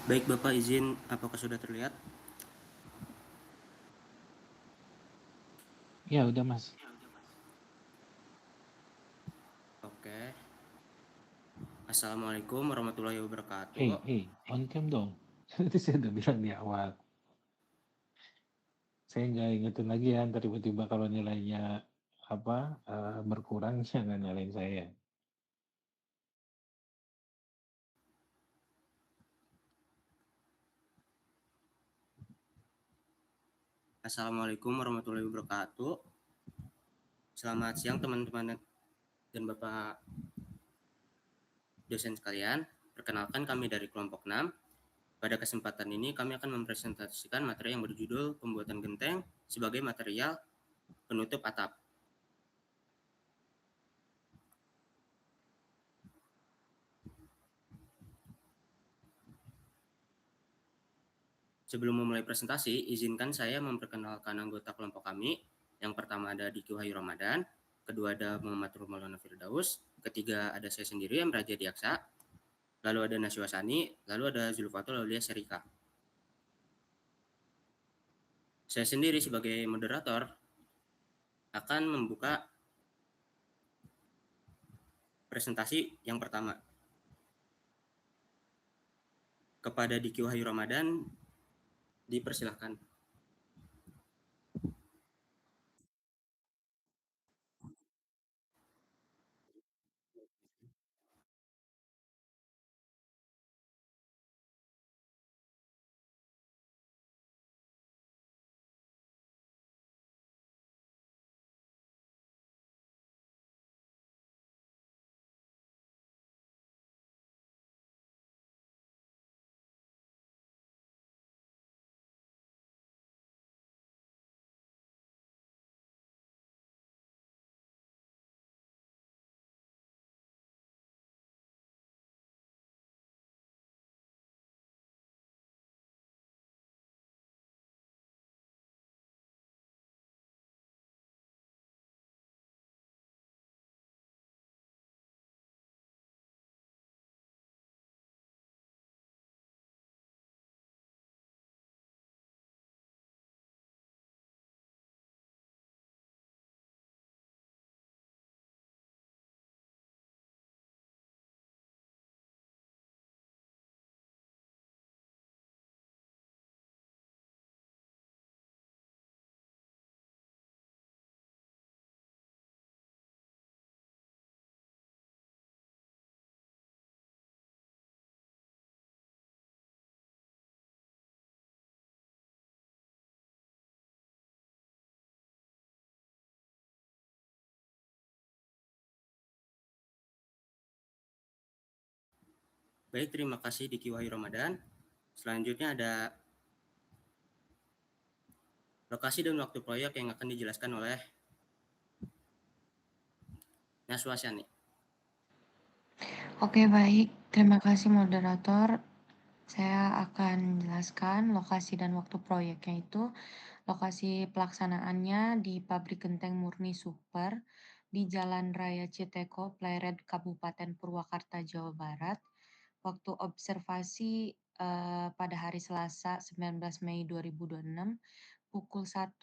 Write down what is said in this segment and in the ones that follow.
Baik Bapak, izin apakah sudah terlihat? Ya udah Mas. Oke. Assalamualaikum warahmatullahi wabarakatuh. On cam dong. Itu saya udah bilang di awal. Saya nggak ingetin lagi ya, ntar tiba-tiba kalau nilainya apa berkurang, jangan nyalain saya. Assalamualaikum warahmatullahi wabarakatuh. Selamat siang teman-teman dan Bapak dosen sekalian. Perkenalkan kami dari kelompok 6. Pada kesempatan ini kami akan mempresentasikan materi yang berjudul pembuatan genteng sebagai material penutup atap. Sebelum memulai presentasi, izinkan saya memperkenalkan anggota kelompok kami. Yang pertama ada Diki Wahyu Ramadan, kedua ada Muhammad Rumalana Firdaus, ketiga ada saya sendiri yang Raja Diaksa, lalu ada Naswa Sani, lalu ada Zulfatul Aulia Syarika. Saya sendiri sebagai moderator akan membuka presentasi yang pertama. Kepada Diki Wahyu Ramadan, dipersilahkan. Baik, terima kasih Diki Wahyu Ramadan. Selanjutnya ada lokasi dan waktu proyek yang akan dijelaskan oleh Naswa Sani. Oke, baik. Terima kasih moderator. Saya akan jelaskan lokasi dan waktu proyeknya itu. Lokasi pelaksanaannya di Pabrik Genteng Murni Super di Jalan Raya Citeko, Pleret, Kabupaten Purwakarta, Jawa Barat. Waktu observasi pada hari Selasa 19 Mei 2026 pukul 1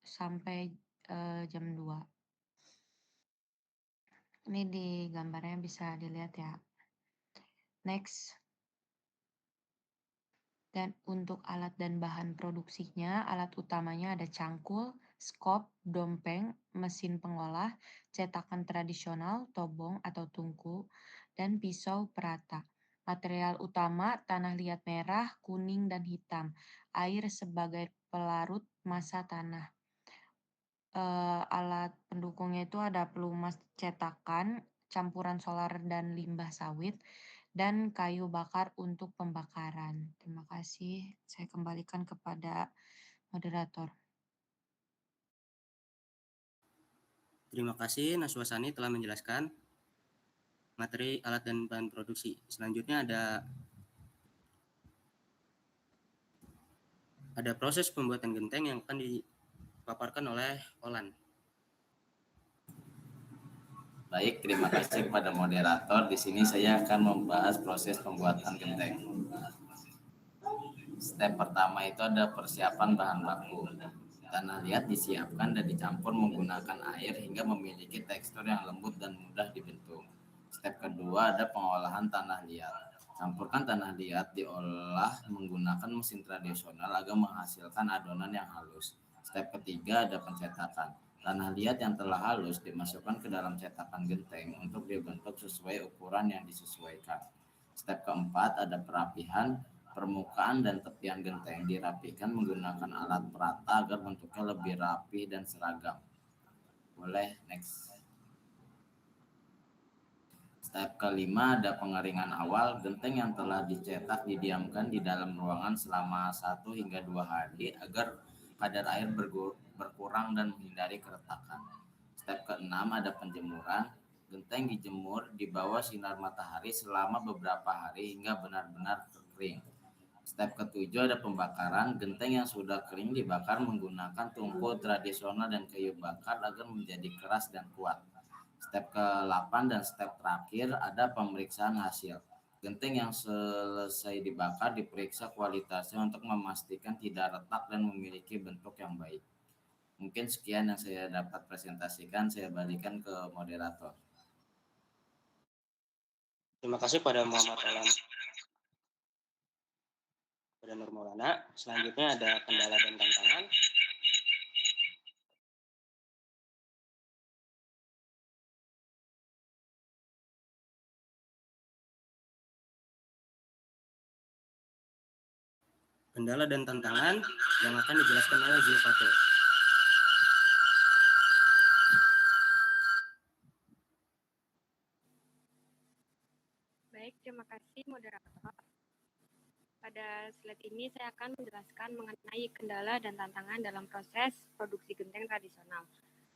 sampai jam 2. Ini di gambarnya bisa dilihat ya. Next. Dan untuk alat dan bahan produksinya, alat utamanya ada cangkul, skop, dompeng, mesin pengolah, cetakan tradisional, tobong atau tungku, dan pisau perata. Material utama tanah liat merah, kuning, dan hitam. Air sebagai pelarut massa tanah. Alat pendukungnya itu ada pelumas cetakan, campuran solar dan limbah sawit, dan kayu bakar untuk pembakaran. Terima kasih. Saya kembalikan kepada moderator. Terima kasih Naswa Sani telah menjelaskan materi alat dan bahan produksi. Selanjutnya ada proses pembuatan genteng yang akan dipaparkan oleh Olan. Baik, terima kasih kepada moderator. Di sini saya akan membahas proses pembuatan genteng. Step pertama itu ada persiapan bahan baku. Tanah liat disiapkan dan dicampur menggunakan air hingga memiliki tekstur yang lembut dan mudah dibentuk. Step kedua ada pengolahan tanah liat. Campurkan tanah liat diolah menggunakan mesin tradisional agar menghasilkan adonan yang halus. Step ketiga ada pencetakan. Tanah liat yang telah halus dimasukkan ke dalam cetakan genteng untuk dibentuk sesuai ukuran yang disesuaikan. Step keempat ada perapihan. Permukaan dan tepian genteng dirapikan menggunakan alat perata agar bentuknya lebih rapi dan seragam. Boleh next. Step kelima ada pengeringan awal. Genteng yang telah dicetak didiamkan di dalam ruangan selama 1 hingga 2 hari agar kadar air berkurang dan menghindari keretakan. Step keenam ada penjemuran. Genteng dijemur di bawah sinar matahari selama beberapa hari hingga benar-benar kering. Step ketujuh ada pembakaran. Genteng yang sudah kering dibakar menggunakan tungku tradisional dan kayu bakar agar menjadi keras dan kuat. Step ke-8 dan step terakhir ada pemeriksaan hasil. Genteng yang selesai dibakar diperiksa kualitasnya untuk memastikan tidak retak dan memiliki bentuk yang baik. Mungkin sekian yang saya dapat presentasikan, saya balikan ke moderator. Terima kasih pada Muhammad Alam pada Nur Maulana. Selanjutnya ada kendala dan tantangan. Kendala dan tantangan yang akan dijelaskan oleh Zulfato. Baik, terima kasih moderator. Pada slide ini saya akan menjelaskan mengenai kendala dan tantangan dalam proses produksi genteng tradisional.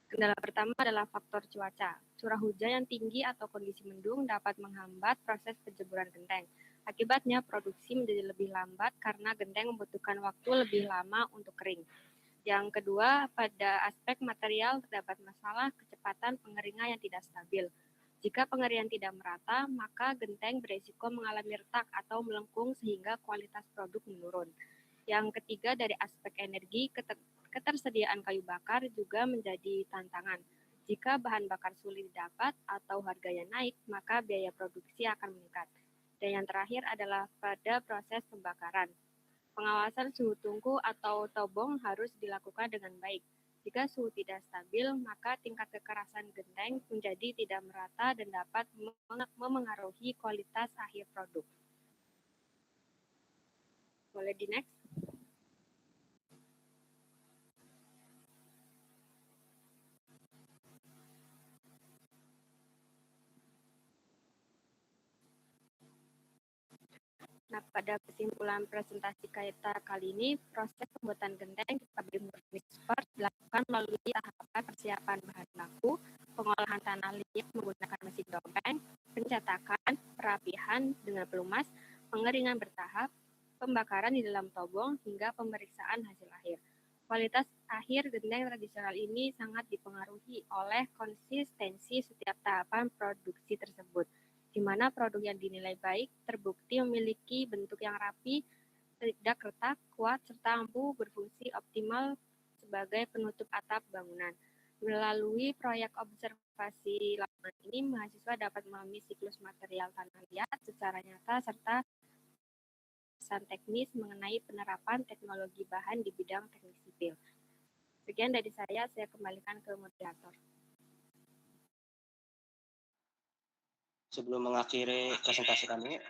Kendala pertama adalah faktor cuaca. Curah hujan yang tinggi atau kondisi mendung dapat menghambat proses penjemuran genteng. Akibatnya produksi menjadi lebih lambat karena genteng membutuhkan waktu lebih lama untuk kering. Yang kedua, pada aspek material terdapat masalah kecepatan pengeringan yang tidak stabil. Jika pengeringan tidak merata, maka genteng beresiko mengalami retak atau melengkung sehingga kualitas produk menurun. Yang ketiga, dari aspek energi, ketersediaan kayu bakar juga menjadi tantangan. Jika bahan bakar sulit didapat atau harganya naik, maka biaya produksi akan meningkat. Dan yang terakhir adalah pada proses pembakaran. Pengawasan suhu tungku atau tobong harus dilakukan dengan baik. Jika suhu tidak stabil, maka tingkat kekerasan genteng menjadi tidak merata dan dapat memengaruhi kualitas akhir produk. Boleh di next? Nah, pada kesimpulan presentasi kita kali ini, proses pembuatan genteng di pabrik murni super dilakukan melalui tahapan persiapan bahan baku, pengolahan tanah liat menggunakan mesin dopeng, pencetakan, perapihan dengan pelumas, pengeringan bertahap, pembakaran di dalam tobong, hingga pemeriksaan hasil akhir. Kualitas akhir genteng tradisional ini sangat dipengaruhi oleh konsistensi setiap tahapan produksi tersebut, di mana produk yang dinilai baik terbukti memiliki bentuk yang rapi, tidak retak, kuat, serta mampu berfungsi optimal sebagai penutup atap bangunan. Melalui proyek observasi lapangan ini, mahasiswa dapat memahami siklus material tanah liat secara nyata serta pesan teknis mengenai penerapan teknologi bahan di bidang teknik sipil. Sekian dari saya kembalikan ke moderator. Sebelum mengakhiri presentasi kami,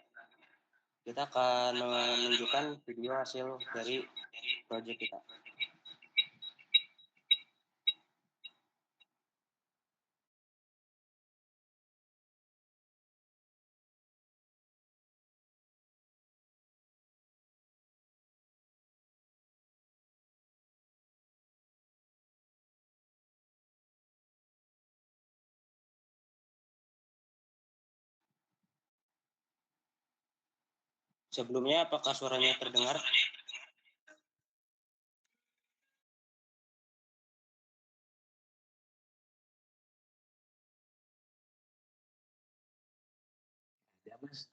kita akan menunjukkan video hasil dari proyek kita. Sebelumnya, apakah suaranya terdengar? Ya, Mas.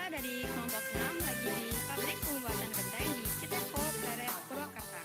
dari kelompok 6 lagi di pabrik pembuatan genteng di Citeko, Pleret, Purwakarta.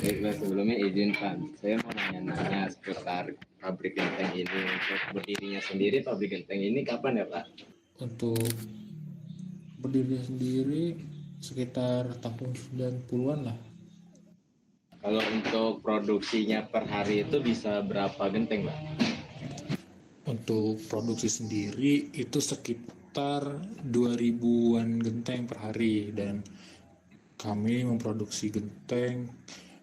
Baiklah, sebelumnya izinkan saya mau nanya-nanya seputar pabrik genteng ini. Untuk berdirinya sendiri pabrik genteng ini kapan ya Pak? Untuk berdiri sendiri sekitar tahun 90-an lah. Kalau untuk produksinya per hari itu bisa berapa genteng Pak? Untuk produksi sendiri itu sekitar 2000-an genteng per hari, dan kami memproduksi genteng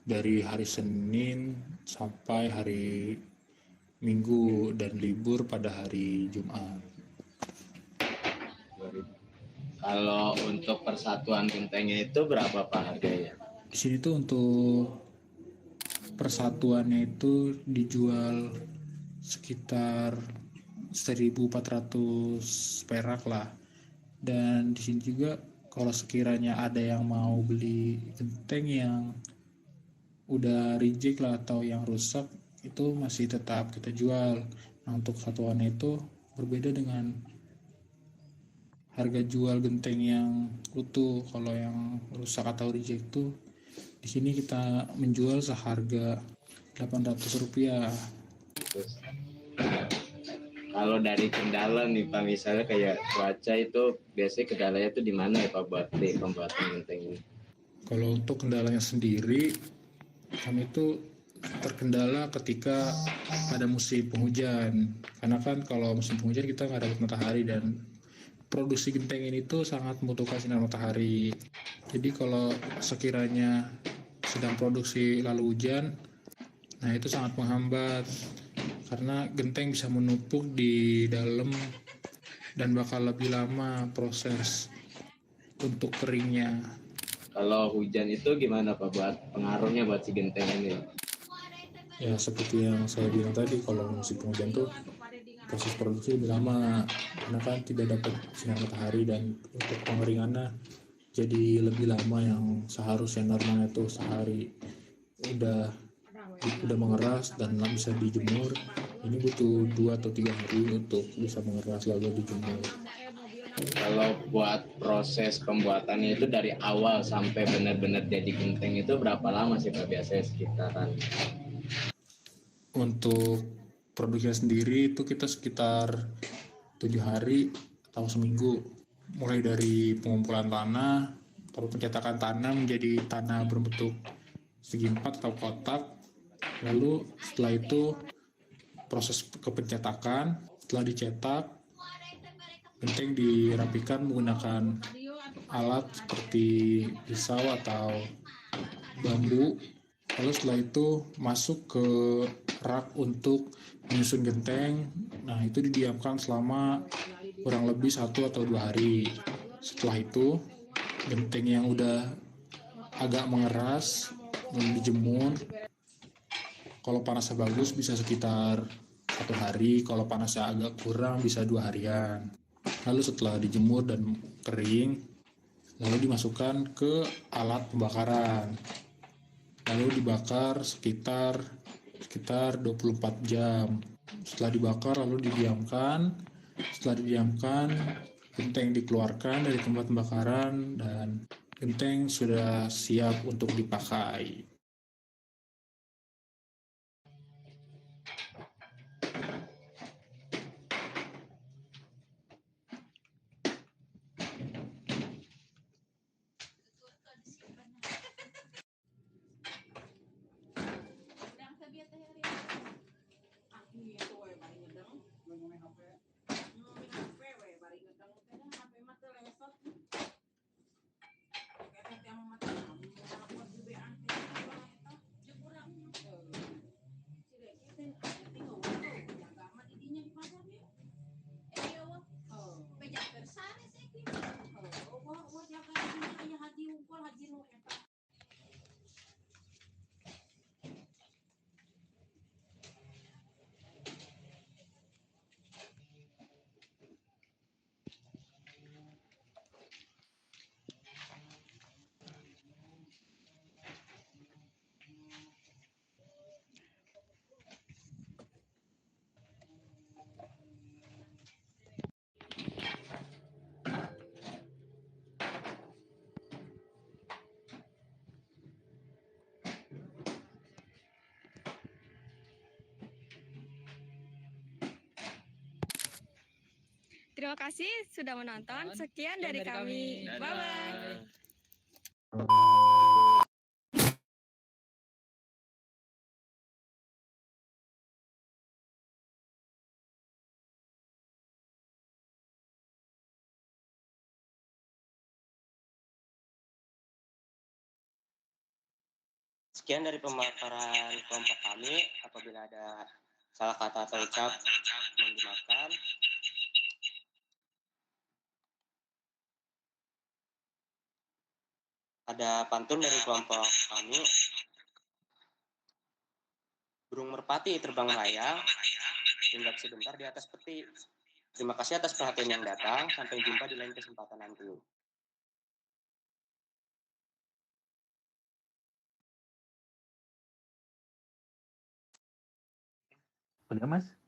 dari hari Senin sampai hari Minggu dan libur pada hari Jumat. Kalau untuk persatuan gentengnya itu berapa Pak harganya? Di sini tuh untuk persatuannya itu dijual sekitar 1.400 perak lah. Dan di sini juga kalau sekiranya ada yang mau beli genteng yang udah reject lah atau yang rusak, itu masih tetap kita jual. Nah, untuk satuannya itu berbeda dengan harga jual genteng yang utuh. Kalau yang rusak atau reject itu di sini kita menjual seharga Rp800. Terus, kalau dari kendala nih Pak, misalnya kayak cuaca itu biasanya kendalanya itu di mana ya Pak buat di pembuatan genteng ini? Kalau untuk kendalanya sendiri, kami itu terkendala ketika pada musim penghujan. Karena kan kalau musim penghujan kita nggak dapat matahari, dan produksi genteng ini tuh sangat membutuhkan sinar matahari. Jadi kalau sekiranya sedang produksi lalu hujan, nah itu sangat menghambat karena genteng bisa menumpuk di dalam dan bakal lebih lama proses untuk keringnya. Kalau hujan itu gimana Pak buat pengaruhnya buat si genteng ini? Ya seperti yang saya bilang tadi, kalau musim penghujan tuh proses produksi lebih lama karena kan tidak dapat sinar matahari, dan untuk pengeringannya jadi lebih lama. Yang seharusnya normalnya tuh sehari udah mengeras dan bisa dijemur, ini butuh 2 atau 3 hari untuk bisa mengeras lalu dijemur. Kalau buat proses pembuatannya itu dari awal sampai benar-benar jadi genteng itu berapa lama sih Pak biasanya sekitaran? Untuk produksinya sendiri itu kita sekitar 7 hari atau seminggu, mulai dari pengumpulan tanah atau pencetakan tanah menjadi tanah berbentuk segi empat atau kotak. Lalu setelah itu proses kepencetakan. Setelah dicetak, genteng dirapikan menggunakan alat seperti pisau atau bambu. Lalu setelah itu masuk ke rak untuk menyusun genteng. Nah, itu didiamkan selama kurang lebih 1 atau 2 hari. Setelah itu genteng yang udah agak mengeras dijemur. Kalau panasnya bagus bisa sekitar 1 hari, kalau panasnya agak kurang bisa 2 harian. Lalu setelah dijemur dan kering, lalu dimasukkan ke alat pembakaran. Lalu dibakar sekitar 24 jam. Setelah dibakar lalu didiamkan. Setelah didiamkan, genteng dikeluarkan dari tempat pembakaran dan genteng sudah siap untuk dipakai. Terima kasih sudah menonton. Sekian dari kami. Dadah. Bye-bye. Sekian dari pemaparan kelompok kami. Apabila ada salah kata atau ucap, mohon dimaafkan. Ada pantun dari kelompok kami. Burung merpati terbang melayang, hinggap sebentar di atas peti. Terima kasih atas perhatian yang datang. Sampai jumpa di lain kesempatan nanti. Udah, Mas?